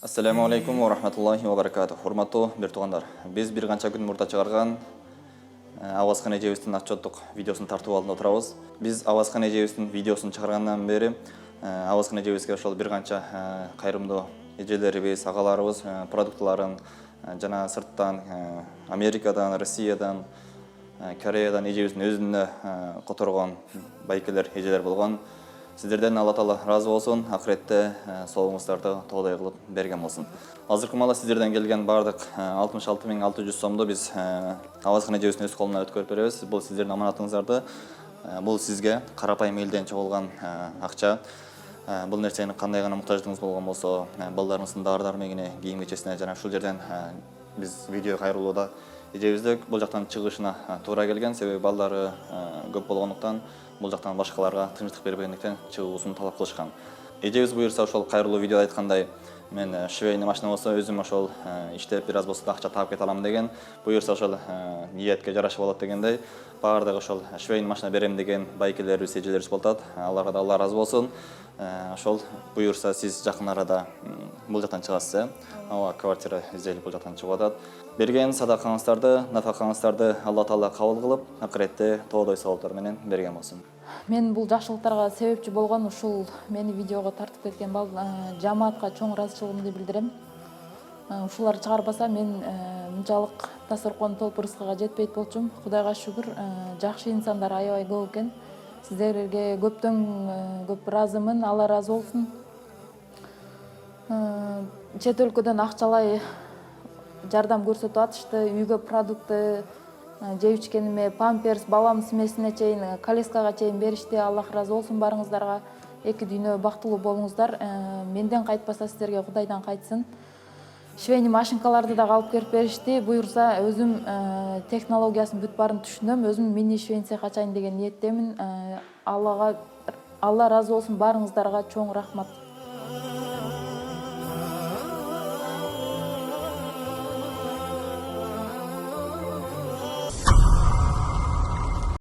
Ассаламу алейкум ва рахматуллахи ва баракатух. Урматтуу бир туугандар. Биз бир канча күн мурда чыгарган Авазхан эжебиздин отчеттук видеосун тартып алдында отурабыз. Биз Авазхан эжебиздин видеосун чыгаргандан бери Авазхан эжебизге ошол бир канча кайрымдуу эжелерибиз, агаларыбыз продуктларын жана сырттан Америкадан, Россиядан, Кореядан эжебиздин өзүнө которгон байкелер, эжелер болгон. Сіздерден Алла Таала разы болсын, ақыретте соғыңыздарды тоғдай қылып берген болсын. Азыркы мала сіздерден келген бардық 66.600 сомды біз Авазхан эжебиздин өз колуна өткөрүп беребиз. Бұл сіздердин аманатыңыздарды, бұл сізге карапайым элден чогулган акча. Бұл нерсени кандай гана муктаждыгыңыз болгон болсо, балдарыңыздын дары-дармегине, кийим-кечесине жана ушул жерден биз видео кайрылууда эжебиздик бул жактан чыгышына туура келген. Себеби балдары көп болгондуктан бұл жақтан башкаларга тынчтык бербегендиктен чыгуусун талап кылышкан. Эжебиз буюрса ошол кайрылуу видео айткандай, мен швейный машина болсо өзүм ошол иштеп бир аз болсо акча таап кете алам деген, буюрса ошол ниетке жарашып болот дегендей, баардыгы ошол швейный машина берем деген байкелерибиз, эжелерибиз болот. Аларга да Алла разы болсун. Ошол буюрса сиз жакын арада бул жактан чыгасыз, ооба квартира изделип бул жактан чыгып атат. Берген садакаңыздарды, нафакаңыздарды Алла Таала кабыл кылып, акыретте тоодой сабаптар менен берген болсун. Мен бул жакшылыктарга себепчи болгон ушул мени видеого тартып кеткен жамаатка чоң ыраазычылыгымды билдирем. Ушулар чыгарбаса мен мынчалык дасторкон толуп рызкыга жетпейт болчумун. Кудайга шүгүр, жакшы инсандар аябай көп экен. Сиздерге көптөн көп ыраазымын, Алла разы болсун. Чет өлкөдөн акчалай жардам көрсөтүп атышты, үйгө продукты, жеп ичкениме памперс, баламдын смесине чейин, колескага чейин беришти. Аллах разы болсун барыңыздарга. Эки дүйнө бактылуу болуңуздар. Менден кайтпаса сиздерге Кудайдан кайтсын. Швейный машинкаларды да алып келип беришти. Буюрса өзүм технологиясын бүт баарын түшүнөм. Өзүм мини швейный цех ачайын деген ниеттемин. Алла разы болсун барыңыздарга, чоң рахмат.